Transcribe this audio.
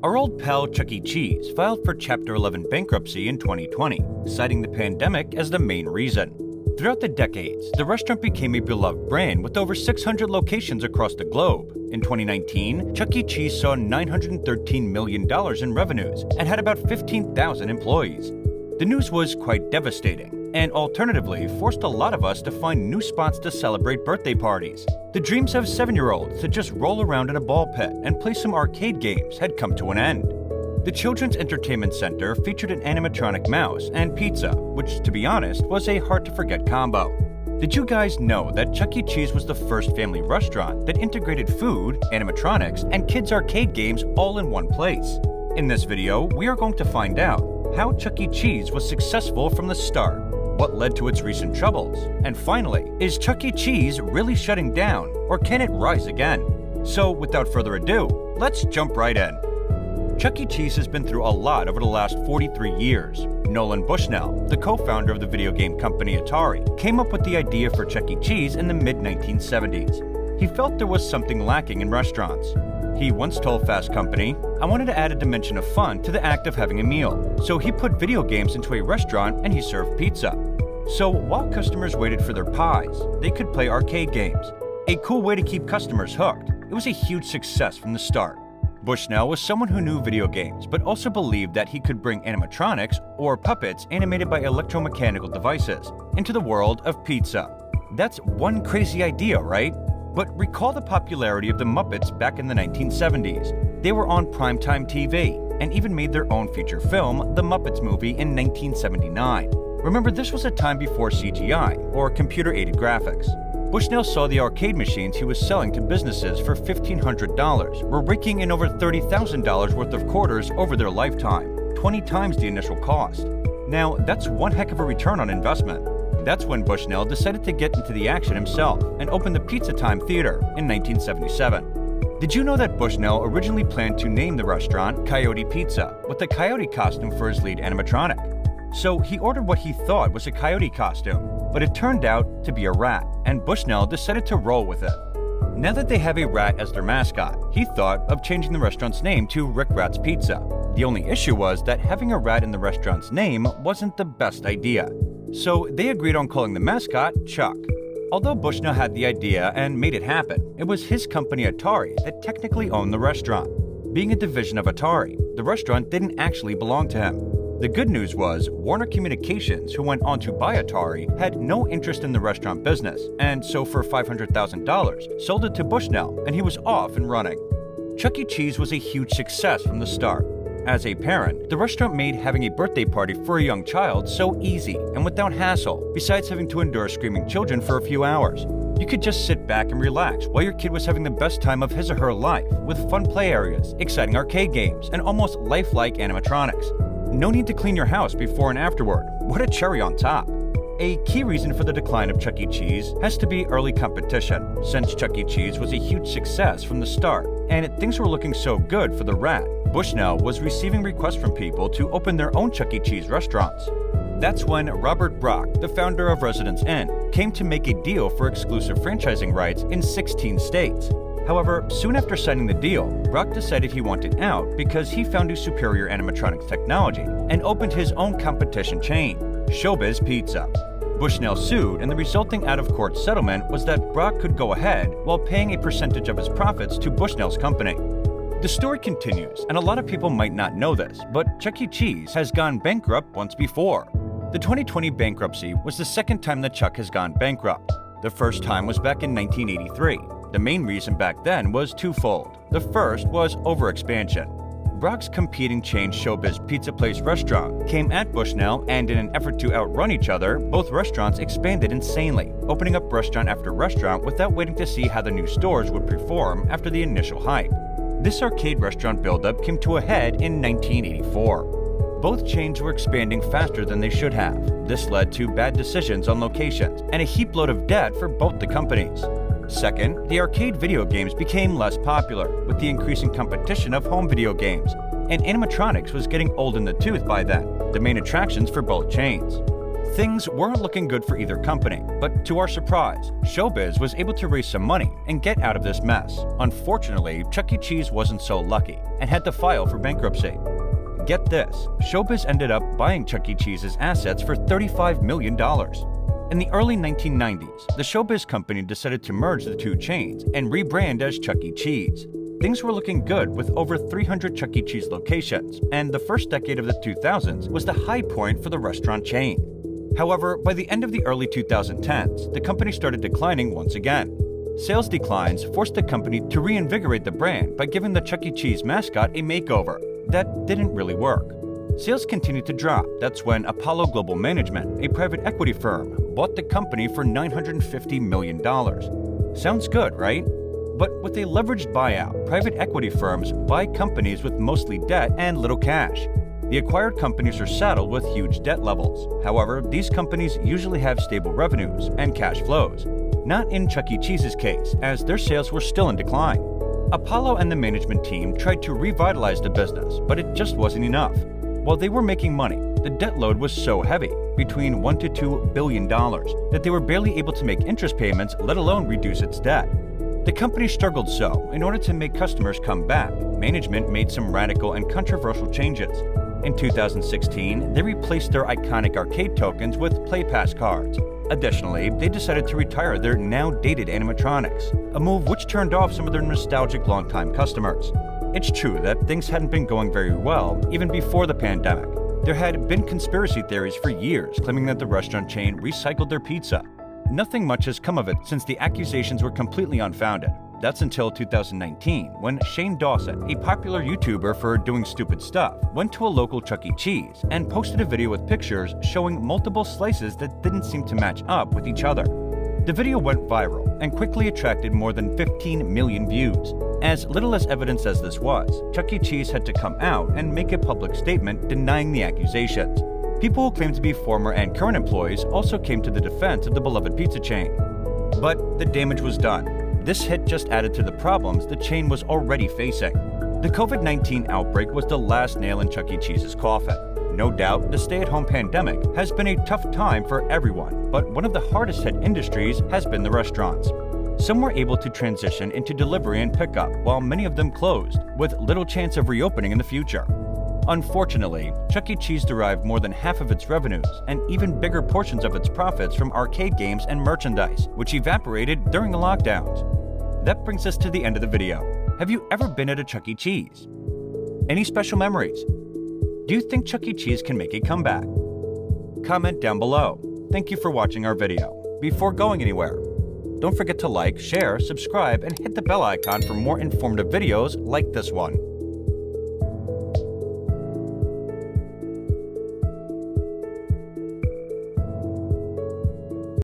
Our old pal Chuck E. Cheese filed for Chapter 11 bankruptcy in 2020, citing the pandemic as the main reason. Throughout the decades, the restaurant became a beloved brand with over 600 locations across the globe. In 2019, Chuck E. Cheese saw $913 million in revenues and had about 15,000 employees. The news was quite devastating, and alternatively forced a lot of us to find new spots to celebrate birthday parties. The dreams of 7-year-olds to just roll around in a ball pit and play some arcade games had come to an end. The Children's Entertainment Center featured an animatronic mouse and pizza, which, to be honest, was a hard-to-forget combo. Did you guys know that Chuck E. Cheese was the first family restaurant that integrated food, animatronics, and kids' arcade games all in one place? In this video, we are going to find out how Chuck E. Cheese was successful from the start, what led to its recent troubles, and finally, is Chuck E. Cheese really shutting down, or can it rise again? So, without further ado, let's jump right in. Chuck E. Cheese has been through a lot over the last 43 years. Nolan Bushnell, the co-founder of the video game company Atari, came up with the idea for Chuck E. Cheese in the mid-1970s. He felt there was something lacking in restaurants. He once told Fast Company, "I wanted to add a dimension of fun to the act of having a meal." So he put video games into a restaurant and he served pizza. So while customers waited for their pies, they could play arcade games. A cool way to keep customers hooked. It was a huge success from the start. Bushnell was someone who knew video games, but also believed that he could bring animatronics, or puppets animated by electromechanical devices, into the world of pizza. That's one crazy idea, right? But recall the popularity of the Muppets back in the 1970s. They were on primetime TV, and even made their own feature film, The Muppets Movie, in 1979. Remember, this was a time before CGI, or computer-aided graphics. Bushnell saw the arcade machines he was selling to businesses for $1,500 were raking in over $30,000 worth of quarters over their lifetime, 20 times the initial cost. Now, that's one heck of a return on investment. That's when Bushnell decided to get into the action himself and opened the Pizza Time Theater in 1977. Did you know that Bushnell originally planned to name the restaurant Coyote Pizza, with a coyote costume for his lead animatronic? So he ordered what he thought was a coyote costume, but it turned out to be a rat, and Bushnell decided to roll with it. Now that they have a rat as their mascot, he thought of changing the restaurant's name to Rick Rat's Pizza. The only issue was that having a rat in the restaurant's name wasn't the best idea. So they agreed on calling the mascot Chuck. Although Bushnell had the idea and made it happen, it was his company Atari that technically owned the restaurant. Being a division of Atari, the restaurant didn't actually belong to him. The good news was, Warner Communications, who went on to buy Atari, had no interest in the restaurant business, and so for $500,000, sold it to Bushnell, and he was off and running. Chuck E. Cheese was a huge success from the start. As a parent, the restaurant made having a birthday party for a young child so easy and without hassle, besides having to endure screaming children for a few hours. You could just sit back and relax while your kid was having the best time of his or her life, with fun play areas, exciting arcade games, and almost lifelike animatronics. No need to clean your house before and afterward. What a cherry on top. A key reason for the decline of Chuck E. Cheese has to be early competition, since Chuck E. Cheese was a huge success from the start, and things were looking so good for the rat. Bushnell was receiving requests from people to open their own Chuck E. Cheese restaurants. That's when Robert Brock, the founder of Residence Inn, came to make a deal for exclusive franchising rights in 16 states. However, soon after signing the deal, Brock decided he wanted out because he found a superior animatronics technology and opened his own competition chain, Showbiz Pizza. Bushnell sued, and the resulting out-of-court settlement was that Brock could go ahead while paying a percentage of his profits to Bushnell's company. The story continues, and a lot of people might not know this, but Chuck E. Cheese has gone bankrupt once before. The 2020 bankruptcy was the second time that Chuck has gone bankrupt. The first time was back in 1983. The main reason back then was twofold. The first was overexpansion. Brock's competing chain Showbiz Pizza Place restaurant came at Bushnell, and in an effort to outrun each other, both restaurants expanded insanely, opening up restaurant after restaurant without waiting to see how the new stores would perform after the initial hype. This arcade restaurant buildup came to a head in 1984. Both chains were expanding faster than they should have. This led to bad decisions on locations and a heap load of debt for both the companies. Second, the arcade video games became less popular with the increasing competition of home video games, and animatronics was getting old in the tooth by then, the main attractions for both chains. Things weren't looking good for either company, but to our surprise, Showbiz was able to raise some money and get out of this mess. Unfortunately, Chuck E. Cheese wasn't so lucky and had to file for bankruptcy. Get this, Showbiz ended up buying Chuck E. Cheese's assets for $35 million. In the early 1990s, the Showbiz company decided to merge the two chains and rebrand as Chuck E. Cheese. Things were looking good with over 300 Chuck E. Cheese locations, and the first decade of the 2000s was the high point for the restaurant chain. However, by the end of the early 2010s, the company started declining once again. Sales declines forced the company to reinvigorate the brand by giving the Chuck E. Cheese mascot a makeover. That didn't really work. Sales continued to drop. That's when Apollo Global Management, a private equity firm, bought the company for $950 million. Sounds good, right? But with a leveraged buyout, private equity firms buy companies with mostly debt and little cash. The acquired companies are saddled with huge debt levels. However, these companies usually have stable revenues and cash flows. Not in Chuck E. Cheese's case, as their sales were still in decline. Apollo and the management team tried to revitalize the business, but it just wasn't enough. While they were making money, the debt load was so heavy, between $1 to $2 billion, that they were barely able to make interest payments, let alone reduce its debt. The company struggled, so in order to make customers come back, management made some radical and controversial changes. In 2016, they replaced their iconic arcade tokens with PlayPass cards. Additionally, they decided to retire their now dated animatronics, a move which turned off some of their nostalgic longtime customers. It's true that things hadn't been going very well even before the pandemic. There had been conspiracy theories for years claiming that the restaurant chain recycled their pizza. Nothing much has come of it since the accusations were completely unfounded. That's until 2019, when Shane Dawson, a popular YouTuber for doing stupid stuff, went to a local Chuck E. Cheese and posted a video with pictures showing multiple slices that didn't seem to match up with each other. The video went viral and quickly attracted more than 15 million views. As little as evidence as this was, Chuck E. Cheese had to come out and make a public statement denying the accusations. People who claimed to be former and current employees also came to the defense of the beloved pizza chain. But the damage was done. This hit just added to the problems the chain was already facing. The COVID-19 outbreak was the last nail in Chuck E. Cheese's coffin. No doubt, the stay-at-home pandemic has been a tough time for everyone, but one of the hardest hit industries has been the restaurants. Some were able to transition into delivery and pickup, while many of them closed, with little chance of reopening in the future. Unfortunately, Chuck E. Cheese derived more than half of its revenues and even bigger portions of its profits from arcade games and merchandise, which evaporated during the lockdowns. That brings us to the end of the video. Have you ever been at a Chuck E. Cheese? Any special memories? Do you think Chuck E. Cheese can make a comeback? Comment down below. Thank you for watching our video. Before going anywhere, don't forget to like, share, subscribe, and hit the bell icon for more informative videos like this one.